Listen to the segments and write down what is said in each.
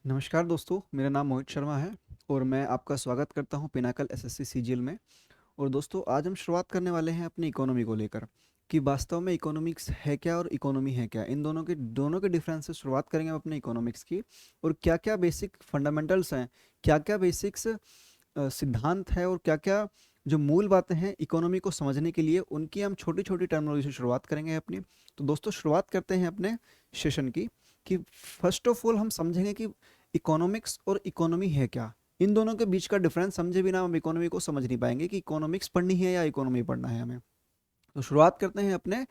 नमस्कार दोस्तों, मेरा नाम मोहित शर्मा है और मैं आपका स्वागत करता हूं पिनाकल एसएससी सीजीएल में। और दोस्तों, आज हम शुरुआत करने वाले हैं अपनी इकोनॉमी को लेकर कि वास्तव में इकोनॉमिक्स है क्या और इकोनॉमी है क्या। इन दोनों के डिफरेंस से शुरुआत करेंगे हम अपने इकोनॉमिक्स की। और क्या क्या बेसिक फंडामेंटल्स हैं, क्या क्या बेसिक्स सिद्धांत है और क्या क्या जो मूल बातें हैं इकोनॉमी को समझने के लिए, उनकी हम छोटी छोटी टर्मिनोलॉजी से शुरुआत करेंगे अपनी। तो दोस्तों, शुरुआत करते हैं अपने सेशन की कि फर्स्ट ऑफ ऑल हम समझेंगे कि इकोनॉमिक्स और इकोनॉमी है क्या। इन दोनों के बीच का डिफरेंस समझे बिना हम इकोनॉमी को समझ नहीं पाएंगे कि इकोनॉमिक्स पढ़नी है या इकोनॉमी पढ़ना है हमें। तो शुरुआत करते हैं अपने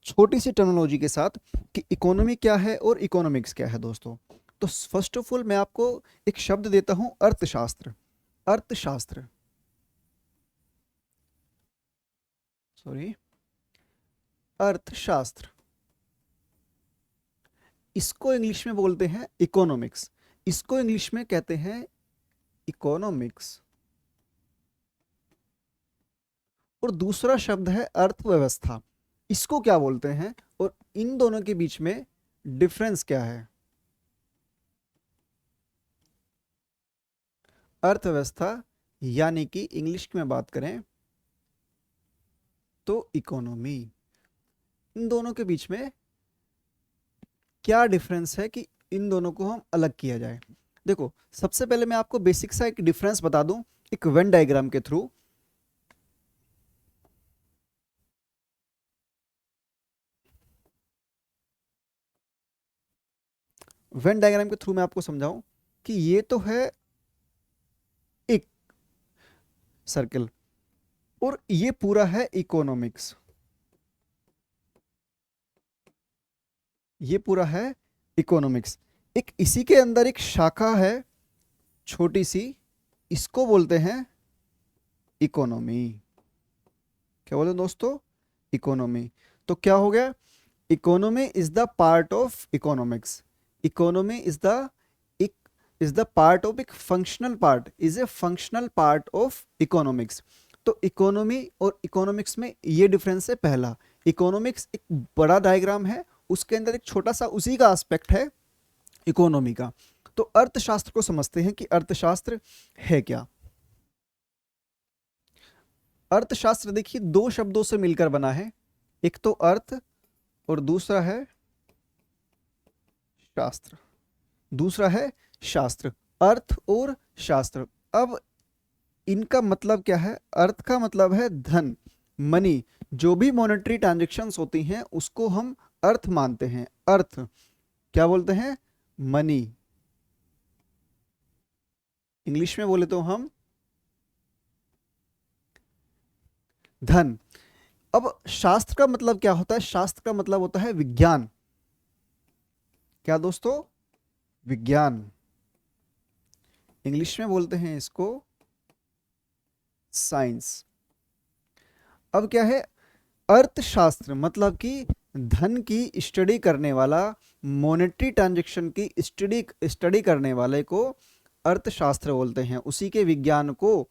छोटी सी टर्मिनोलॉजी के साथ कि इकोनॉमी क्या है और इकोनॉमिक्स क्या है दोस्तों। तो फर्स्ट ऑफ ऑल मैं आपको एक शब्द देता हूं, अर्थशास्त्र। अर्थशास्त्र, सॉरी, अर्थशास्त्र, इसको इंग्लिश में बोलते हैं इकोनॉमिक्स। इसको इंग्लिश में कहते हैं इकोनॉमिक्स। और दूसरा शब्द है अर्थव्यवस्था। इसको क्या बोलते हैं और इन दोनों के बीच में डिफरेंस क्या है। अर्थव्यवस्था यानी कि इंग्लिश में बात करें तो इकोनॉमी। इन दोनों के बीच में क्या डिफरेंस है कि इन दोनों को हम अलग किया जाए। देखो, सबसे पहले मैं आपको बेसिक सा एक डिफरेंस बता दूं एक वेन डायग्राम के थ्रू। वेन डायग्राम के थ्रू मैं आपको समझाऊं कि ये तो है एक सर्कल और ये पूरा है इकोनॉमिक्स। ये पूरा है इकोनॉमिक्स। एक इसी के अंदर एक शाखा है छोटी सी, इसको बोलते हैं इकोनॉमी। क्या बोलते हैं दोस्तों? इकोनॉमी। तो क्या हो गया? Economy is the part of economics. Economy is the part of, एक functional part, is a functional part of economics. तो इकोनॉमी और इकोनॉमिक्स में ये डिफरेंस है। पहला, इकोनॉमिक्स एक बड़ा डायग्राम है, उसके अंदर एक छोटा सा उसी का एस्पेक्ट है इकोनॉमी का। तो अर्थशास्त्र को समझते हैं कि अर्थशास्त्र है क्या। अर्थशास्त्र देखिए दो शब्दों से मिलकर बना है, एक तो अर्थ और दूसरा है शास्त्र। दूसरा है शास्त्र। अर्थ और शास्त्र। अब इनका मतलब क्या है? अर्थ का मतलब है धन, मनी। जो भी मॉनेटरी ट्रांजेक्शन्स होती हैं उसको हम अर्थ मानते हैं। अर्थ क्या बोलते हैं? मनी। इंग्लिश में बोले तो हम धन। अब शास्त्र का मतलब क्या होता है? शास्त्र का मतलब होता है विज्ञान। क्या दोस्तों? विज्ञान। इंग्लिश में बोलते हैं इसको साइंस। अब क्या है? अर्थशास्त्र मतलब कि धन की स्टडी करने वाला, मॉनेटरी ट्रांजैक्शन की स्टडी स्टडी करने वाले को अर्थशास्त्र बोलते हैं। उसी के विज्ञान को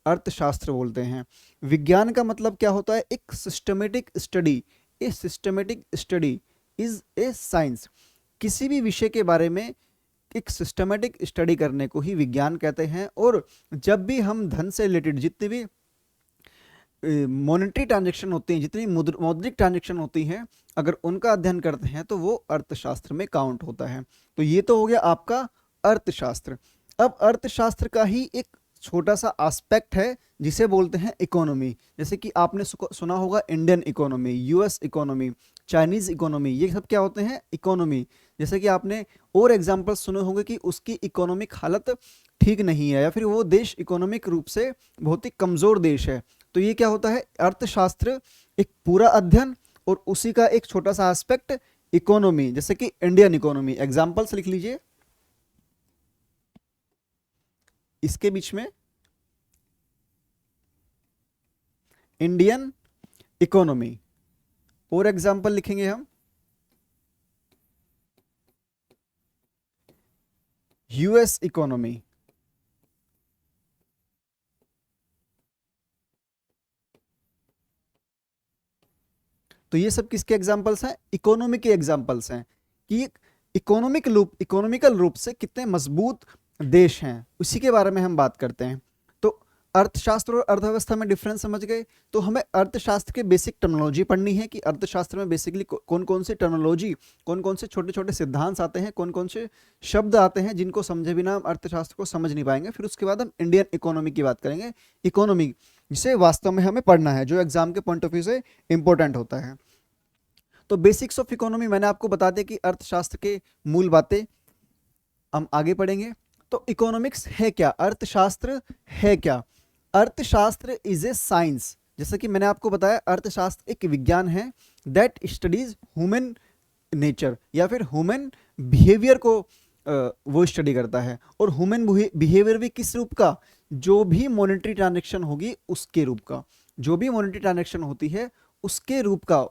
अर्थशास्त्र बोलते हैं। विज्ञान का मतलब क्या होता है? एक systematic study. A systematic study is a science. किसी भी विषय के बारे में एक सिस्टमेटिक स्टडी करने को ही विज्ञान कहते हैं। और जब भी हम धन से रिलेटेड जितनी भी मॉनेटरी ट्रांजेक्शन होती हैं, जितनी मौद्रिक ट्रांजेक्शन होती हैं, अगर उनका अध्ययन करते हैं तो वो अर्थशास्त्र में काउंट होता है। तो ये तो हो गया आपका अर्थशास्त्र। अब अर्थशास्त्र का ही एक छोटा सा एस्पेक्ट है जिसे बोलते हैं इकोनॉमी। जैसे कि आपने सुना होगा Indian economy, US economy, Chinese economy, ये सब क्या होते हैं? इकोनॉमी। जैसे कि आपने और एग्जांपल सुने होंगे कि उसकी इकोनॉमिक हालत ठीक नहीं है या फिर वो देश इकोनॉमिक रूप से बहुत ही कमजोर देश है। तो ये क्या होता है? अर्थशास्त्र एक पूरा अध्ययन और उसी का एक छोटा सा एस्पेक्ट इकोनॉमी। जैसे कि इंडियन इकोनॉमी, एग्जांपल्स लिख लीजिए इसके बीच में। इंडियन इकोनॉमी और एग्जांपल लिखेंगे हम यूएस इकोनॉमी। तो ये सब किसके एग्जांपल्स हैं? इकोनॉमी के एग्जांपल्स हैं कि इकोनॉमिकल रूप से कितने मजबूत देश हैं, उसी के बारे में हम बात करते हैं। तो अर्थशास्त्र और अर्थव्यवस्था में डिफरेंस समझ गए। तो हमें अर्थशास्त्र के बेसिक टर्मिनोलॉजी पढ़नी है कि अर्थशास्त्र में बेसिकली कौन कौन से टर्मिनोलॉजी, कौन कौन से छोटे छोटे सिद्धांत आते हैं, कौन कौन से शब्द आते हैं जिनको समझे बिना हम अर्थशास्त्र को समझ नहीं पाएंगे। फिर उसके बाद हम इंडियन इकोनॉमी की बात करेंगे, इकोनॉमी जिसे वास्तव में हमें पढ़ना है, जो एग्जाम के पॉइंट ऑफ व्यू से इंपॉर्टेंट होता है। तो बेसिक्स ऑफ इकोनॉमी मैंने आपको बता दिया कि अर्थशास्त्र के मूल बातें, हम आगे पढ़ेंगे। तो इकोनॉमिक्स है क्या, अर्थशास्त्र है क्या? अर्थशास्त्र इज ए साइंस, जैसा कि मैंने आपको बताया अर्थशास्त्र एक विज्ञान है दैट स्टडीज ह्यूमन नेचर या फिर ह्यूमन बिहेवियर को वो स्टडी करता है। और ह्यूमन बिहेवियर भी किस रूप का? जो भी मॉनेटरी ट्रांजैक्शन होगी उसके रूप का, जो भी मॉनेटरी ट्रांजैक्शन होती है उसके रूप का।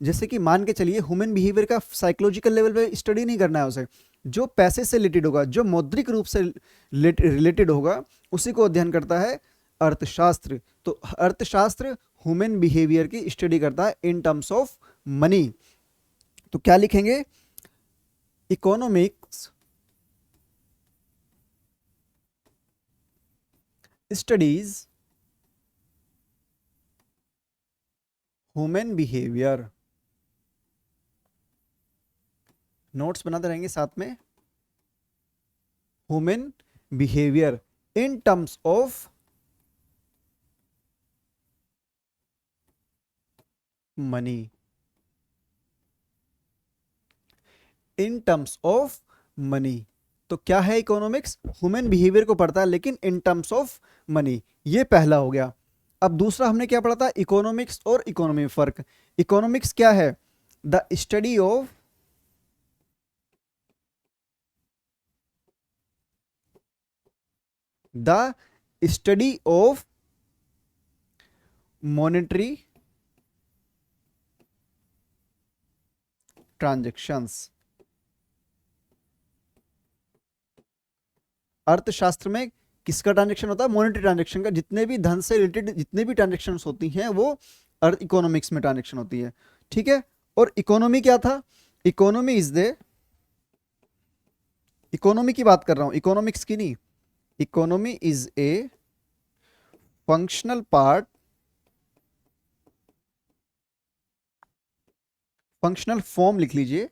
जैसे कि मान के चलिए ह्यूमन बिहेवियर का साइकोलॉजिकल लेवल पे स्टडी नहीं करना है उसे, जो पैसे से रिलेटेड होगा, जो मौद्रिक रूप से रिलेटेड होगा, उसी को अध्ययन करता है अर्थशास्त्र। तो अर्थशास्त्र ह्यूमन बिहेवियर की स्टडी करता है इन टर्म्स ऑफ मनी। तो क्या लिखेंगे? Economics studies human behaviour. Notes बनाते रहेंगे साथ में। Human behaviour in terms of money, in terms of money. तो क्या है इकोनॉमिक्स? ह्यूमन बिहेवियर को पढ़ता है लेकिन इन टर्म्स ऑफ मनी। ये पहला हो गया। अब दूसरा हमने क्या पढ़ा था? इकोनॉमिक्स और इकोनॉमी में फर्क। इकोनॉमिक्स क्या है? The study of monetary transactions. अर्थशास्त्र में किसका ट्रांजैक्शन होता है? मॉनेटरी ट्रांजैक्शन का। जितने भी धन से रिलेटेड जितने भी ट्रांजैक्शन होती हैं वो अर्थ इकोनॉमिक्स में ट्रांजैक्शन होती है, ठीक है। और इकोनॉमी क्या था? इकोनॉमी इज द, इकोनॉमी की बात कर रहा हूं, इकोनॉमिक्स की नहीं। Economy is a functional part, functional form लिख लीजिए,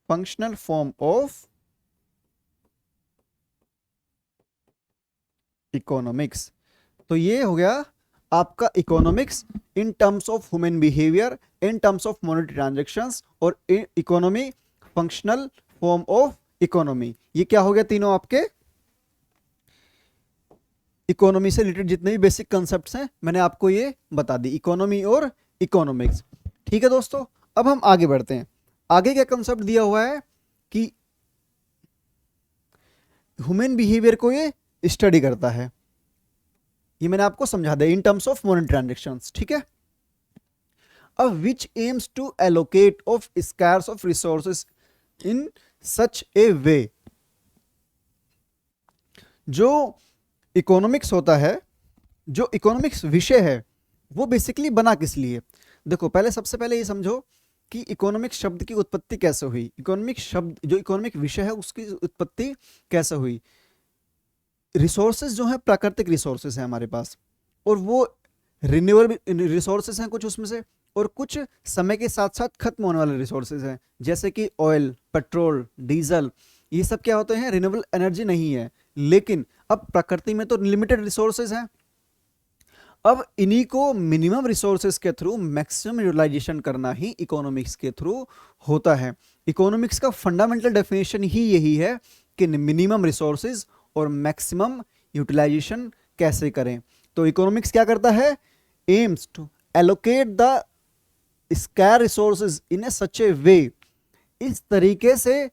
फंक्शनल फॉर्म ऑफ इकोनॉमिक्स। तो ये हो गया आपका economics in terms of human behaviour, in terms of monetary transactions, और economy functional form of economy. ये क्या हो गया? तीनों आपके इकोनॉमी से रिलेटेड जितने भी बेसिक कंसेप्ट्स हैं मैंने आपको ये बता दी, इकोनॉमी और इकोनॉमिक्स, ठीक है दोस्तों। अब हम आगे बढ़ते हैं। आगे क्या कंसेप्ट दिया हुआ है कि ह्यूमन बिहेवियर को ये स्टडी करता है। ये मैंने आपको समझा दिया in terms of monetary transactions, ठीक है। अब which aims to allocate of scarce of resources in such a way. जो इकोनॉमिक्स होता है, जो इकोनॉमिक्स विषय है, वो बेसिकली बना किस लिए? देखो पहले, सबसे पहले ये समझो कि इकोनॉमिक्स शब्द की उत्पत्ति कैसे हुई। इकोनॉमिक शब्द, जो इकोनॉमिक विषय है, उसकी उत्पत्ति कैसे हुई? रिसोर्सेज जो है प्राकृतिक रिसोर्सेज हैं हमारे पास, और वो रिन्यूएबल रिसोर्सेज हैं कुछ उसमें से, और कुछ समय के साथ साथ खत्म होने वाले रिसोर्सेज हैं, जैसे कि ऑयल, पेट्रोल, डीजल। ये सब क्या होते हैं? रिन्यूएबल एनर्जी नहीं है। लेकिन अब प्रकृति में तो लिमिटेड रिसोर्सेज हैं। अब इन्हीं को मिनिमम रिसोर्सेज के थ्रू मैक्सिमम यूटिलाइजेशन करना ही इकोनॉमिक्स के थ्रू होता है। इकोनॉमिक्स का फंडामेंटल डेफिनेशन ही यही है कि मिनिमम रिसोर्सेज और मैक्सिमम यूटिलाइजेशन कैसे करें। तो इकोनॉमिक्स क्या करता है? Aims to allocate the scarce resources in a such a way. इस तरीके से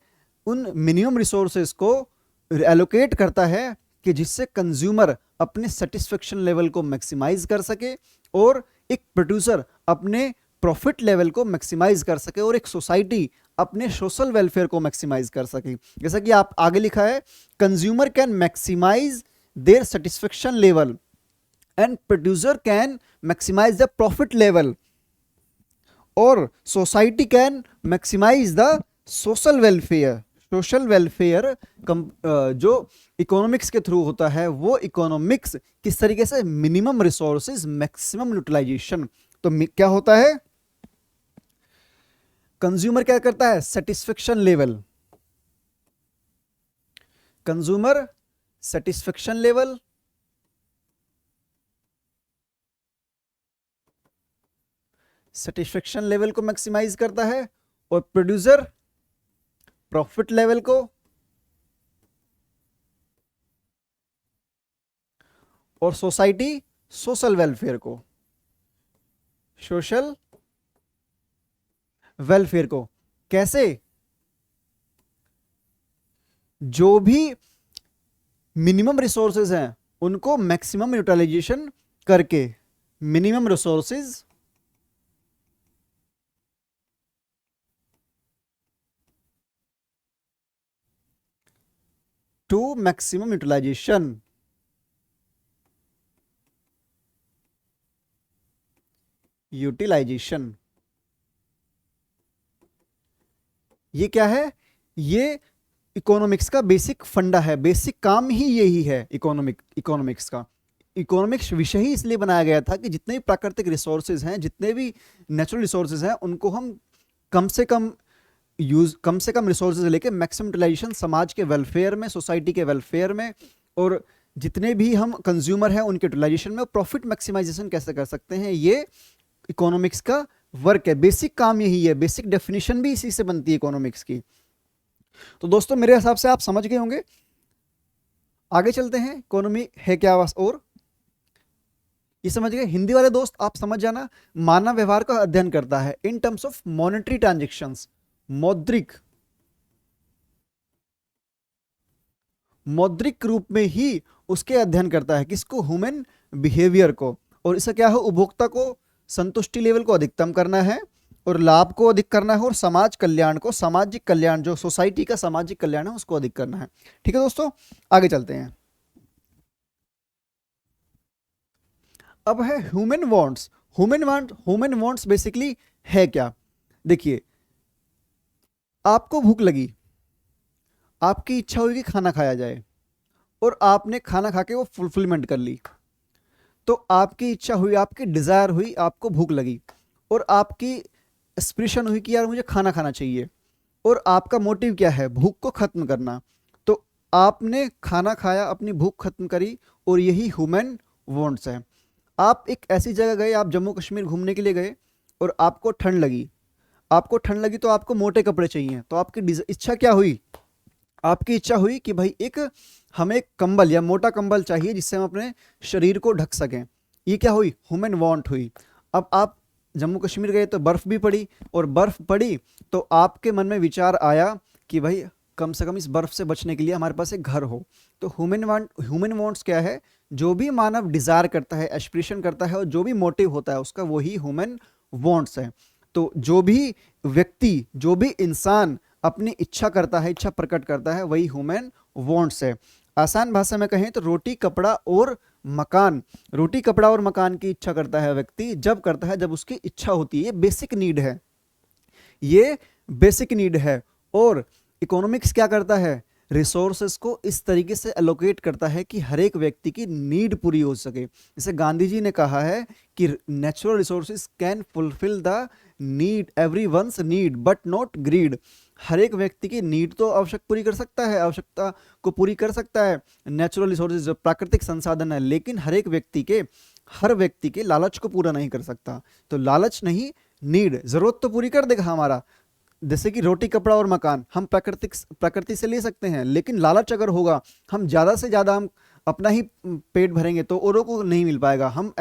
उन मिनिमम रिसोर्सेज को एलोकेट करता है कि जिससे कंज्यूमर अपने सेटिस्फेक्शन लेवल को मैक्सिमाइज कर सके, और एक प्रोड्यूसर अपने प्रॉफिट लेवल को मैक्सिमाइज कर सके, और एक सोसाइटी अपने सोशल वेलफेयर को मैक्सिमाइज कर सके। जैसा कि आप आगे लिखा है, consumer can maximise their satisfaction level and producer can maximise the profit level और society can maximise the social welfare. Social welfare जो इकोनॉमिक्स के थ्रू होता है, वो इकोनॉमिक्स किस तरीके से, मिनिमम रिसोर्सेज मैक्सिमम यूटिलाइजेशन। तो क्या होता है, कंज्यूमर क्या करता है, satisfaction level, consumer satisfaction level, satisfaction level को मैक्सिमाइज करता है, और प्रोड्यूसर प्रॉफिट लेवल को, और सोसाइटी सोशल वेलफेयर को, सोशल वेलफेयर को। कैसे, जो भी मिनिमम रिसोर्सेज हैं उनको मैक्सिमम यूटिलाइजेशन करके, minimum resources to maximum utilization, utilization. ये क्या है, ये इकोनॉमिक्स का बेसिक फंडा है, बेसिक काम ही यही है इकोनॉमिक्स का। इकोनॉमिक्स विषय ही इसलिए बनाया गया था कि जितने भी प्राकृतिक रिसोर्सेज हैं, जितने भी नेचुरल रिसोर्सेज हैं, उनको हम कम से कम रिसोर्सेज लेके मैक्सिमम यूटिलाइजेशन समाज के वेलफेयर में, सोसाइटी के वेलफेयर में, और जितने भी हम कंज्यूमर हैं उनके यूटिलाइजेशन में प्रॉफिट मैक्सिमाइजेशन कैसे कर सकते हैं, ये इकोनॉमिक्स का वर्क है। बेसिक काम यही है, बेसिक डेफिनेशन भी इसी से बनती है इकोनॉमिक्स की। तो दोस्तों मेरे हिसाब से आप समझ गए होंगे। आगे चलते हैं, इकोनॉमी है क्या, और ये समझ गए। हिंदी वाले दोस्त आप समझ जाना, मानव व्यवहार का अध्ययन करता है इन टर्म्स ऑफ मॉनेटरी ट्रांजेक्शंस, मौद्रिक रूप में ही उसके अध्ययन करता है, किसको, ह्यूमन बिहेवियर को। और इसका क्या है, उपभोक्ता को संतुष्टि लेवल को अधिकतम करना है, और लाभ को अधिक करना है, और समाज कल्याण को, सामाजिक कल्याण, जो सोसाइटी का सामाजिक कल्याण है उसको अधिक करना है। ठीक है दोस्तों, आगे चलते हैं। अब है human wants. Human wants basically है क्या, देखिए, आपको भूख लगी, आपकी इच्छा हुई कि खाना खाया जाए, और आपने खाना खा के वो फुलफिलमेंट कर ली। तो आपकी इच्छा हुई, आपकी डिजायर हुई, आपको भूख लगी, और आपकी एस्पिरेशन हुई कि यार मुझे खाना खाना चाहिए, और आपका मोटिव क्या है, भूख को खत्म करना। तो आपने खाना खाया, अपनी भूख खत्म करी, और यही ह्यूमन वांट्स है। आप एक ऐसी जगह गए, आप जम्मू कश्मीर घूमने के लिए गए, और आपको ठंड लगी, तो आपको मोटे कपड़े चाहिए, तो आपकी इच्छा क्या हुई, आपकी इच्छा हुई कि भाई हमें एक कंबल या मोटा कंबल चाहिए जिससे हम अपने शरीर को ढक सकें। ये क्या हुई, ह्यूमन वांट हुई। अब आप जम्मू कश्मीर गए तो बर्फ़ भी पड़ी, और बर्फ़ पड़ी तो आपके मन में विचार आया कि भाई कम से कम इस बर्फ़ से बचने के लिए हमारे पास एक घर हो। तो ह्यूमन वांट्स क्या है, जो भी मानव डिज़ायर करता है, एस्पिरेशन करता है, और जो भी मोटिव होता है उसका, वही ह्यूमन वांट्स है। तो जो भी व्यक्ति, जो भी इंसान अपनी इच्छा करता है, इच्छा प्रकट करता है, वही ह्यूमन वांट्स है। आसान भाषा में कहें तो रोटी कपड़ा और मकान, रोटी कपड़ा और मकान की इच्छा करता है व्यक्ति, जब करता है जब उसकी इच्छा होती है। ये बेसिक नीड है, ये बेसिक नीड है। और इकोनॉमिक्स क्या करता है, रिसोर्सेस को इस तरीके से एलोकेट करता है कि हर एक व्यक्ति की नीड पूरी हो सके। जैसे गांधी जी ने कहा है कि natural resources can fulfil the need, everyone's need but not greed. हर एक व्यक्ति की नीड तो आवश्यकता को पूरी कर सकता है नेचुरल रिसोर्सेज, जो प्राकृतिक संसाधन है, लेकिन हर व्यक्ति के लालच को पूरा नहीं कर सकता। तो लालच नहीं, नीड, जरूरत तो पूरी कर देगा हमारा। जैसे कि रोटी कपड़ा और मकान हम प्रकृति से ले सकते हैं, लेकिन लालच अगर होगा, हम ज़्यादा से ज़्यादा हम अपना ही पेट भरेंगे तो औरों को नहीं मिल पाएगा। हम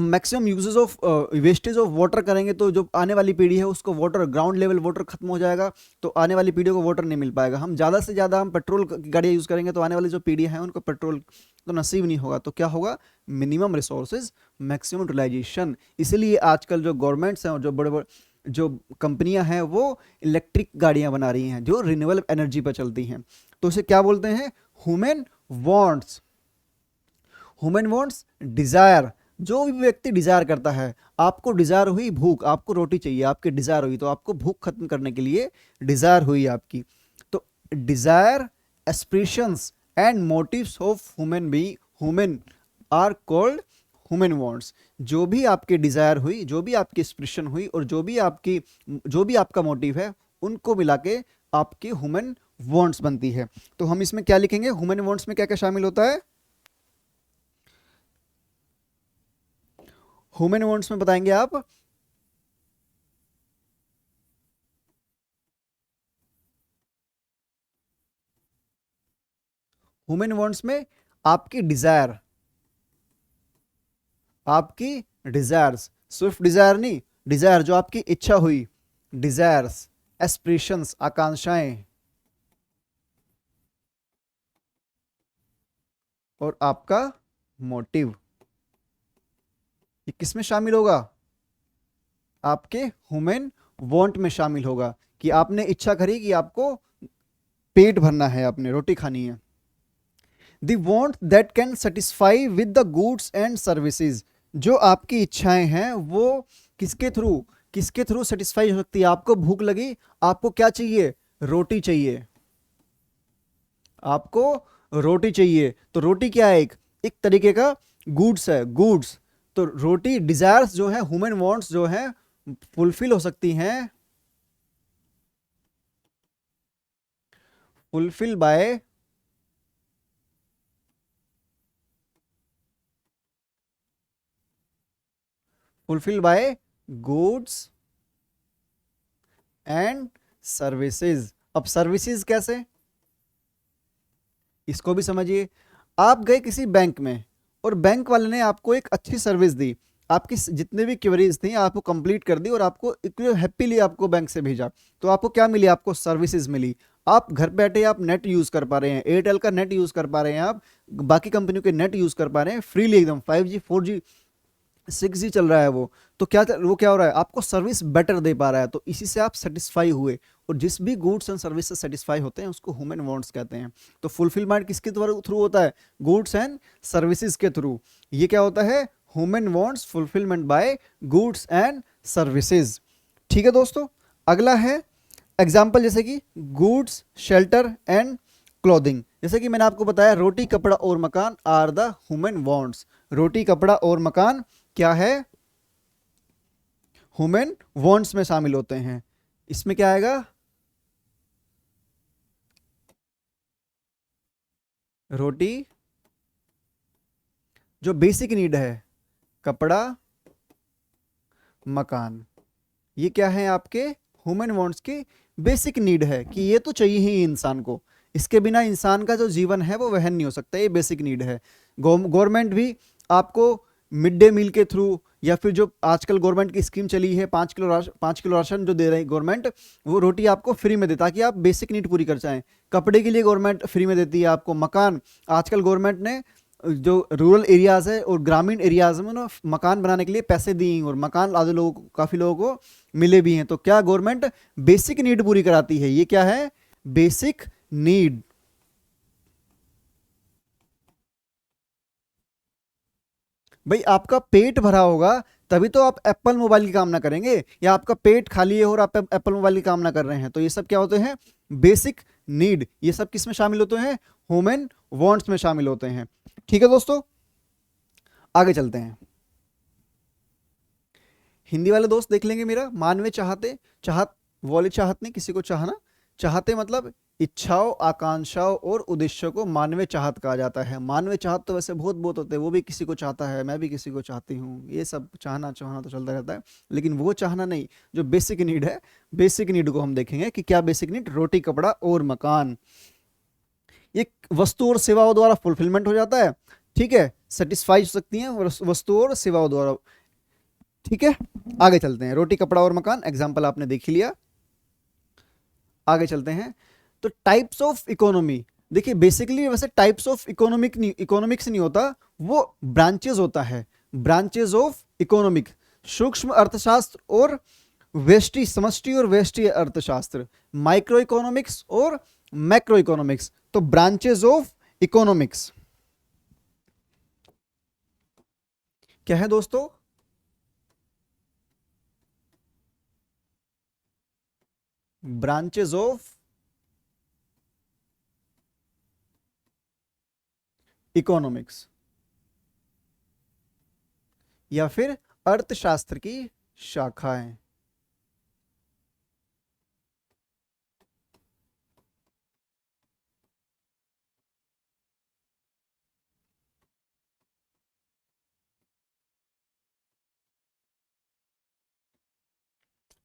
maximum uses of wastage of water करेंगे, तो जो आने वाली पीढ़ी है उसको वाटर, ग्राउंड लेवल वाटर खत्म हो जाएगा, तो आने वाली पीढ़ी को वाटर नहीं मिल पाएगा। हम ज़्यादा से ज़्यादा हम पेट्रोल की गाड़ियाँ यूज़ करेंगे, तो आने वाली जो पीढ़ी है उनको पेट्रोल तो नसीब नहीं होगा। तो क्या होगा, मिनिमम रिसोर्सेज मैक्सिमम यूटिलाइजेशन। इसीलिए आजकल जो गवर्नमेंट्स हैं और जो बड़े बड़े जो कंपनियां हैं वो इलेक्ट्रिक गाड़ियां बना रही हैं जो रिन्यूएबल एनर्जी पर चलती हैं। तो इसे क्या बोलते हैं, human wants. Human wants desire जो भी व्यक्ति डिजायर करता है, आपको डिजायर हुई भूख, आपको रोटी चाहिए, आपकी डिजायर हुई तो आपको भूख खत्म करने के लिए डिजायर हुई आपकी, तो desire, aspirations and motives of human are called human wants. जो भी आपकी डिजायर हुई, जो भी आपकी एक्सप्रेशन हुई और जो भी आपका मोटिव है, उनको मिला के आपकी ह्यूमन वांट्स बनती है। तो हम इसमें क्या लिखेंगे, ह्यूमन वांट्स में क्या क्या शामिल होता है? ह्यूमन वांट्स में बताएंगे आप, ह्यूमन वांट्स में आपकी डिजायर, आपकी डिजायर्स, स्विफ्ट डिजायर नहीं, डिजायर जो आपकी इच्छा हुई, डिजायर्स, एस्पिरेशंस आकांक्षाएं, और आपका मोटिव, ये किस में शामिल होगा? आपके ह्यूमन वांट में शामिल होगा, कि आपने इच्छा करी कि आपको पेट भरना है, आपने रोटी खानी है। The want that can satisfy with the goods and services, जो आपकी इच्छाएं हैं वो किसके थ्रू सेटिस्फाई हो सकती है? आपको भूख लगी, आपको क्या चाहिए? रोटी चाहिए, आपको रोटी चाहिए, तो रोटी क्या है? एक तरीके का गुड्स है, गुड्स। तो रोटी, डिजायर्स जो है, ह्यूमन वांट्स जो है, फुलफिल हो सकती हैं, fulfil bye goods and services. अब सर्विसेज कैसे, इसको भी समझिए। आप गए किसी बैंक में और बैंक वाले ने आपको एक अच्छी सर्विस दी, आपकी जितने भी क्वेरीज थी आपको कंप्लीट कर दी और आपको हैप्पीली आपको बैंक से भेजा। तो आपको क्या मिली? आपको सर्विसेज मिली। आप घर बैठे आप नेट यूज कर पा रहे हैं, एयरटेल का नेट यूज कर पा रहे हैं, आप बाकी कंपनियों के नेट यूज कर पा रहे हैं फ्रीली एकदम। 5G 4G 6G चल रहा है वो क्या हो रहा है? आपको सर्विस बेटर दे पा रहा है, तो इसी से आप सेटिस्फाई हुए। और जिस भी गुड्स एंड सर्विस से सेटिस्फाई होते हैं उसको ह्यूमन वांट्स कहते हैं। तो फुलफिलमेंट किसके थ्रू होता है? गुड्स एंड सर्विसेज के थ्रू। ये क्या होता है? Human wants fulfilment bye goods and services. ठीक है दोस्तों, अगला है एग्जाम्पल, जैसे कि गुड्स, शेल्टर एंड क्लोथिंग। जैसे कि मैंने आपको बताया, रोटी, कपड़ा और मकान आर द ह्यूमन वांट्स। रोटी, कपड़ा और मकान क्या है? ह्यूमन वांट्स में शामिल होते हैं। इसमें क्या आएगा? रोटी जो बेसिक नीड है, कपड़ा, मकान, ये क्या है? आपके ह्यूमन वांट्स की बेसिक नीड है, कि ये तो चाहिए ही इंसान को, इसके बिना इंसान का जो जीवन है वो वहन नहीं हो सकता, ये बेसिक नीड है। गवर्नमेंट भी आपको मिड डे मील के थ्रू, या फिर जो आजकल गवर्नमेंट की स्कीम चली है 5 किलो राशन जो दे रही है गवर्नमेंट, वो रोटी आपको फ्री में दे, ताकि आप बेसिक नीड पूरी कर जाएं। कपड़े के लिए गवर्नमेंट फ्री में देती है आपको। मकान, आजकल गवर्नमेंट ने जो रूरल एरियाज है और ग्रामीण एरियाज में ना मकान बनाने के लिए पैसे दिए हैं, और मकान आधे लोगों को, काफी लोगों को मिले भी हैं। तो क्या गवर्नमेंट बेसिक नीड पूरी कराती है, ये क्या है? Basic need. भाई आपका पेट भरा होगा तभी तो आप एप्पल मोबाइल की कामना करेंगे, या आपका पेट खाली है और आप एप्पल मोबाइल की कामना कर रहे हैं। तो ये सब क्या होते हैं? Basic need. ये सब किस में शामिल होते हैं? ह्यूमन वांट्स में शामिल होते हैं। ठीक है दोस्तों, आगे चलते हैं। हिंदी वाले दोस्त देख लेंगे मेरा, मानवे चाहते, चाहत वाले चाहत नहीं, किसी को चाहना, चाहते मतलब इच्छाओं, आकांक्षाओं और उद्देश्यों को मानवे चाहत कहा जाता है। मानवे चाहत तो वैसे बहुत बहुत होते हैं, वो भी किसी को चाहता है, मैं भी किसी को चाहती हूँ, ये सब चाहना चाहना तो चलता रहता है। लेकिन वो चाहना नहीं, जो बेसिक नीड है, बेसिक नीड को हम देखेंगे कि क्या बेसिक नीड? रोटी, कपड़ा और मकान। ये वस्तु और सेवाओं द्वारा फुलफिलमेंट हो जाता है। ठीक है, सेटिस्फाई हो सकती हैं वस्तु और सेवाओं द्वारा। ठीक है, आगे चलते हैं। रोटी, कपड़ा और मकान एग्जाम्पल आपने देख ही लिया, आगे चलते हैं। तो टाइप्स ऑफ इकोनॉमी, देखिए बेसिकली वैसे टाइप्स ऑफ इकोनॉमिक्स नहीं होता, वो ब्रांचेस होता है। ब्रांचेस ऑफ इकोनॉमिक, सूक्ष्म अर्थशास्त्र और व्यष्टि, समष्टि और व्यष्टि अर्थशास्त्र, माइक्रो इकोनॉमिक्स और मैक्रो इकोनॉमिक्स। तो ब्रांचेस ऑफ इकोनॉमिक्स क्या है दोस्तों? ब्रांचेस ऑफ इकोनॉमिक्स या फिर अर्थशास्त्र की शाखाएं।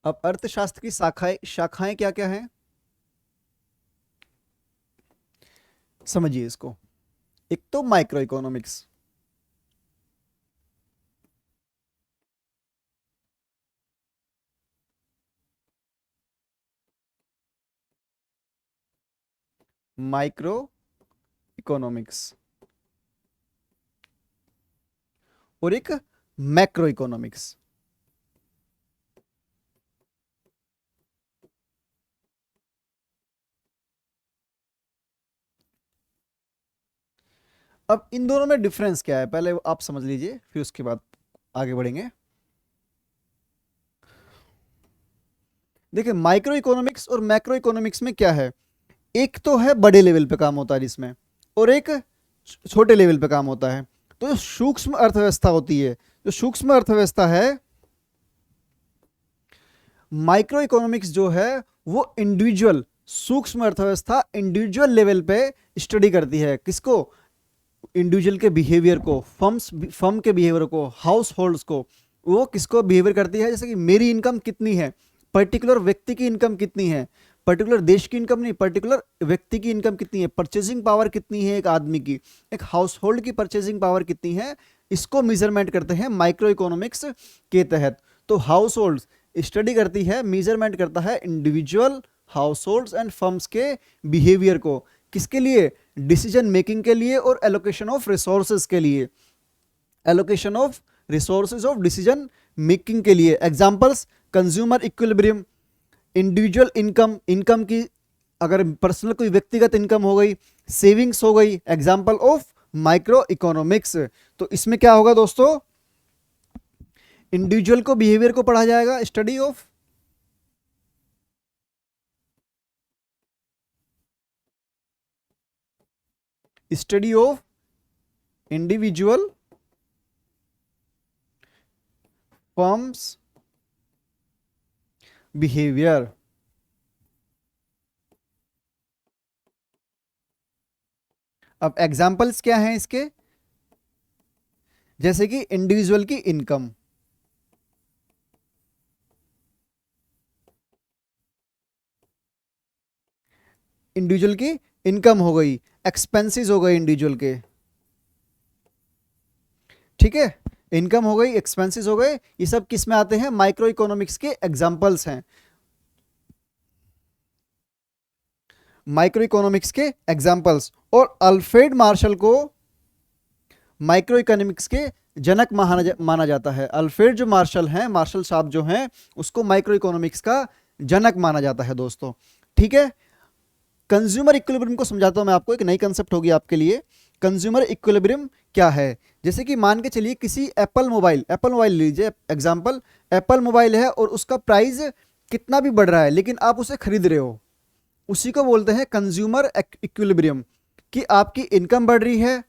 अब अर्थशास्त्र की शाखाएं शाखाएं क्या क्या हैं, समझिए इसको। एक तो माइक्रो इकोनॉमिक्स, माइक्रो इकोनॉमिक्स और एक मैक्रो इकोनॉमिक्स। अब इन दोनों में डिफरेंस क्या है, पहले आप समझ लीजिए, फिर उसके बाद आगे बढ़ेंगे। देखिए, माइक्रो इकोनॉमिक्स और मैक्रो इकोनॉमिक्स में क्या है, एक तो है बड़े लेवल पे काम होता है जिसमें, और एक छोटे लेवल पे काम होता है। तो जो सूक्ष्म अर्थव्यवस्था होती है, जो सूक्ष्म अर्थव्यवस्था है, माइक्रो इकोनॉमिक्स जो है वो इंडिविजुअल सूक्ष्म अर्थव्यवस्था इंडिविजुअल लेवल पे स्टडी करती है। किसको? इंडिविजुअल के बिहेवियर को, फर्म के बिहेवियर को, हाउस होल्ड्स को। वो किसको बिहेवियर करती है, जैसे कि मेरी इनकम कितनी है, पर्टिकुलर व्यक्ति की इनकम कितनी है, पर्टिकुलर देश की इनकम नहीं, पर्टिकुलर व्यक्ति की इनकम कितनी है, परचेजिंग पावर कितनी है एक आदमी की, एक हाउस होल्ड की परचेजिंग पावर कितनी है, इसको मेजरमेंट करते हैं माइक्रो इकोनॉमिक्स के तहत। तो हाउस होल्ड स्टडी करती है, मेजरमेंट करता है individual house holds and firms के बिहेवियर को। किसके लिए? डिसीजन मेकिंग के लिए और एलोकेशन ऑफ रिसोर्सेज के लिए, allocation of resources of decision making के लिए। Examples: consumer equilibrium, individual income, income की अगर पर्सनल कोई व्यक्तिगत इनकम हो गई, सेविंग्स हो गई, एग्जांपल ऑफ माइक्रो इकोनॉमिक्स। तो इसमें क्या होगा दोस्तों, इंडिविजुअल को बिहेवियर को पढ़ा जाएगा, study of individual firms behaviour. अब एग्जांपल्स क्या हैं इसके, जैसे कि इंडिविजुअल की इनकम, इंडिविजुअल की इनकम हो गई, एक्सपेंसेस हो गए इंडिविजुअल के, ठीक है, इनकम हो गई, एक्सपेंसेस हो गए, ये सब किस में आते हैं, माइक्रो इकोनॉमिक्स के एग्जांपल्स हैं, माइक्रो इकोनॉमिक्स के एग्जांपल्स। और अल्फ्रेड मार्शल को माइक्रो इकोनॉमिक्स के जनक माना जाता है। अल्फ्रेड जो मार्शल हैं, मार्शल साहब जो हैं, उसको माइक्रो इकोनॉमिक्स का जनक माना जाता है दोस्तों, ठीक है। कंज्यूमर इक्विलिब्रियम को समझाता हूं मैं आपको, एक नई कंसेप्ट होगी आपके लिए। कंज्यूमर इक्विलिब्रियम क्या है, जैसे कि मान के चलिए किसी एप्पल मोबाइल लीजिए एग्जांपल, एप्पल मोबाइल है और उसका प्राइस कितना भी बढ़ रहा है लेकिन आप उसे खरीद रहे हो, उसी को बोलते हैं कंज्यूमर इक्विलिब्रियम। कि आपकी इनकम बढ़ रही है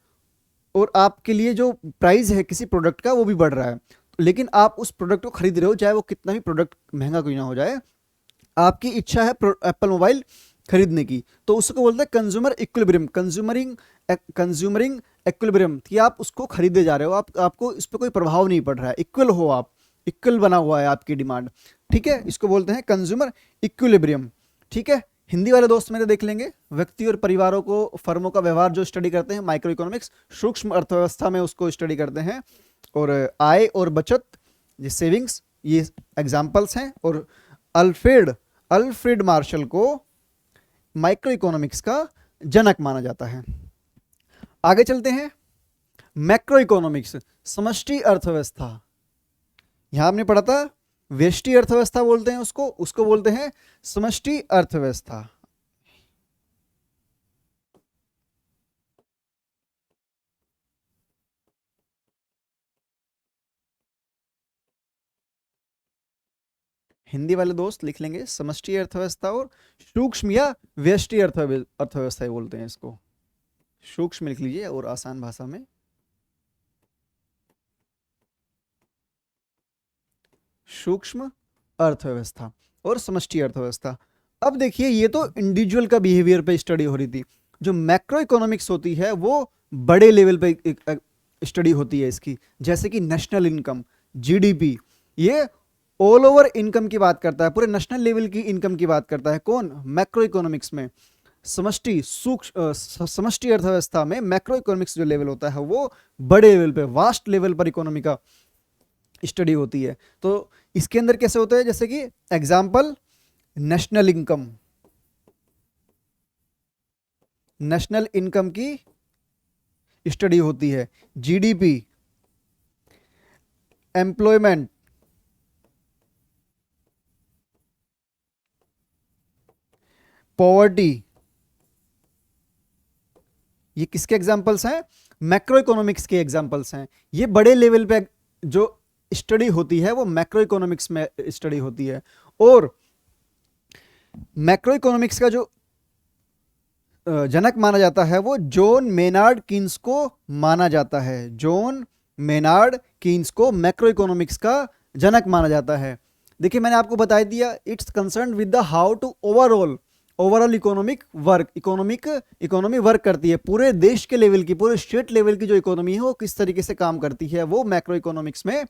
और आपके लिए जो प्राइस है किसी प्रोडक्ट का वो भी बढ़ रहा है, लेकिन आप उस प्रोडक्ट को खरीद रहे हो, चाहे वो कितना भी प्रोडक्ट महंगा क्यों ना हो जाए, आपकी इच्छा है एप्पल मोबाइल खरीदने की, तो उसको बोलते हैं कंज्यूमर इक्विलिब्रियम, कंज्यूमरिंग इक्विलिब्रियम, कि आप उसको खरीदे जा रहे हो, आपको इस पर कोई प्रभाव नहीं पड़ रहा है, इक्वल हो आप, इक्वल बना हुआ है आपकी डिमांड, ठीक है, इसको बोलते हैं कंज्यूमर इक्विलिब्रियम, ठीक है। हिंदी वाले दोस्त मेरे देख लेंगे, व्यक्ति और परिवारों को, फर्मों का व्यवहार जो स्टडी करते हैं माइक्रो इकोनॉमिक्स, सूक्ष्म अर्थव्यवस्था में उसको स्टडी करते हैं, और आय और बचत, ये सेविंग्स, ये एग्जाम्पल्स हैं। और अल्फ्रेड अल्फ्रेड मार्शल को माइक्रो इकोनॉमिक्स का जनक माना जाता है। आगे चलते हैं, मैक्रो इकोनॉमिक्स, समष्टि अर्थव्यवस्था। यहां हमने पढ़ा था व्यष्टि अर्थव्यवस्था बोलते हैं उसको, उसको बोलते हैं समष्टि अर्थव्यवस्था। हिंदी वाले दोस्त लिख लेंगे समष्टि अर्थव्यवस्था और सूक्ष्म या व्यष्टि अर्थव्यवस्था ही बोलते हैं इसको। सूक्ष्म लिख लीजिए और आसान भाषा में सूक्ष्म अर्थव्यवस्था और समष्टि अर्थव्यवस्था। अब देखिए ये तो इंडिविजुअल का बिहेवियर पे स्टडी हो रही थी। जो मैक्रो इकोनॉमिक्स होती है वो बड़े लेवल पे स्टडी होती है इसकी, जैसे कि नेशनल इनकम, जीडीपी, ये ऑल ओवर इनकम की बात करता है, पूरे नेशनल लेवल की इनकम की बात करता है। कौन? मैक्रो इकोनॉमिक्स में। समष्टि समष्टि अर्थव्यवस्था में मैक्रो इकोनॉमिक्स जो लेवल होता है वो बड़े लेवल पे, वास्ट लेवल पर इकोनॉमी का स्टडी होती है। तो इसके अंदर कैसे होता है, जैसे कि example national income, national income की स्टडी होती है, जीडीपी, एम्प्लॉयमेंट, पॉवर्टी, ये किसके एग्जाम्पल्स हैं? मैक्रो इकोनॉमिक्स के एग्जाम्पल्स हैं। ये बड़े लेवल पे जो स्टडी होती है वो मैक्रो इकोनॉमिक्स में स्टडी होती है। और मैक्रो इकोनॉमिक्स का जो जनक माना जाता है वो जॉन मेनार्ड कीन्स को माना जाता है। जॉन मेनार्ड कीन्स को मैक्रो इकोनॉमिक्स का जनक माना जाता है। देखिए मैंने आपको बता दिया, it's concern with the how to overall economic work, economy work करती है, पूरे देश के लेवल की, पूरे स्टेट लेवल की जो इकोनॉमी है वो किस तरीके से काम करती है, वो मैक्रो इकोनॉमिक्स में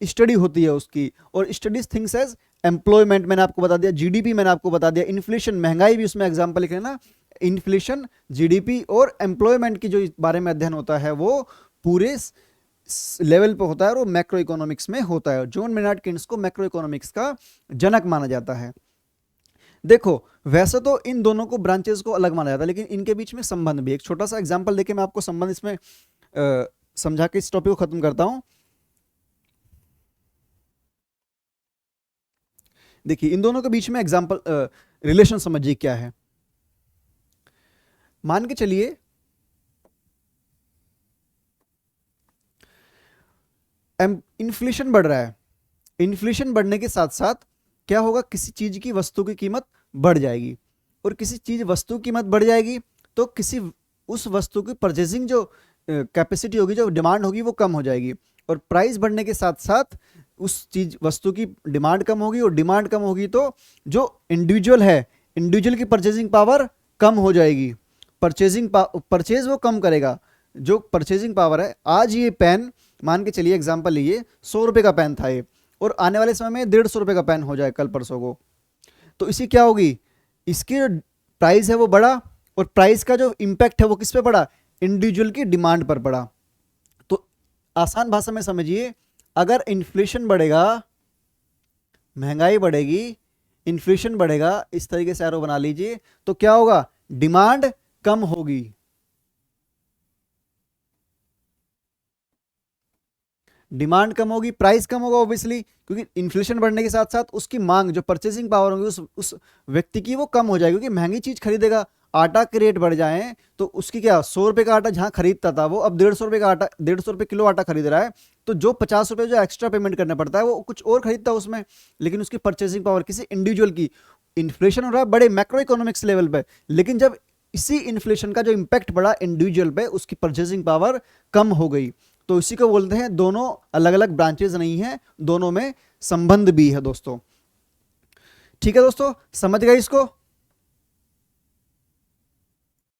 स्टडी होती है उसकी। और स्टडीज थिंग्स एज एम्प्लॉयमेंट मैंने आपको बता दिया, जीडीपी मैंने आपको बता दिया, इन्फ्लेशन, महंगाई भी उसमें एग्जाम्पल लिख लेना। इन्फ्लेशन, जीडीपी और एम्प्लॉयमेंट की जो बारे में अध्ययन होता है वो पूरे लेवल पे होता है और वो मैक्रो इकोनॉमिक्स में होता है। जॉन मेनार्ड कीन्स को मैक्रो इकोनॉमिक्स का जनक माना जाता है। देखो वैसे तो इन दोनों को ब्रांचेस को अलग माना जाता है, लेकिन इनके बीच में संबंध भी, एक छोटा सा एग्जांपल देके मैं आपको संबंध इसमें समझा के इस टॉपिक को खत्म करता हूं। देखिए इन दोनों के बीच में एग्जांपल रिलेशन समझिए क्या है। मान के चलिए इन्फ्लेशन बढ़ रहा है, इन्फ्लेशन बढ़ने के साथ साथ क्या होगा, किसी चीज की वस्तु की कीमत बढ़ जाएगी, और किसी चीज वस्तु की कीमत बढ़ जाएगी तो किसी उस वस्तु की परचेजिंग जो कैपेसिटी होगी, जो डिमांड होगी वो कम हो जाएगी, और प्राइस बढ़ने के साथ साथ उस चीज वस्तु की डिमांड कम होगी, और डिमांड कम होगी तो जो इंडिविजुअल है, इंडिविजुअल की परचेजिंग पावर कम हो जाएगी, परचेज वो कम करेगा, जो परचेजिंग पावर है। आज ये पेन मान के चलिए एग्जांपल लीजिए 100 रुपए का पेन था ये, और आने वाले समय में 150 रुपए का पेन हो जाए कल परसों को, तो इसी क्या होगी, इसकी जो प्राइस है वो बढ़ा, और प्राइस का जो इंपैक्ट है वो किस पे पड़ा, इंडिविजुअल की डिमांड पर पड़ा। तो आसान भाषा में समझिए, अगर इन्फ्लेशन बढ़ेगा, महंगाई बढ़ेगी, इन्फ्लेशन बढ़ेगा, इस तरीके से एरो बना लीजिए, तो क्या होगा, डिमांड कम होगी, डिमांड कम होगी, प्राइस कम होगा ऑब्वियसली, क्योंकि इन्फ्लेशन बढ़ने के साथ साथ उसकी मांग, जो परचेसिंग पावर होगी उस व्यक्ति की वो कम हो जाएगी, क्योंकि महंगी चीज खरीदेगा। आटा के रेट बढ़ जाए तो उसकी क्या, 100 रुपए का आटा जहां खरीदता था वो अब 150 रुपए का आटा, 150 रुपए किलो आटा खरीद रहा है, तो जो 50 रुपए जो एक्स्ट्रा पेमेंट करना पड़ता है वो कुछ और खरीदता है उसमें, लेकिन उसकी परचेसिंग पावर किसी इंडिविजुअल की, इन्फ्लेशन हो रहा है बड़े मैक्रो इकोनॉमिक्स लेवल पे, लेकिन जब इसी इन्फ्लेशन का जो इंपैक्ट पड़ा इंडिविजुअल पे, उसकी परचेसिंग पावर कम हो गई। तो इसी को बोलते हैं, दोनों अलग अलग ब्रांचेस नहीं है, दोनों में संबंध भी है दोस्तों। ठीक है दोस्तों, समझ गए इसको।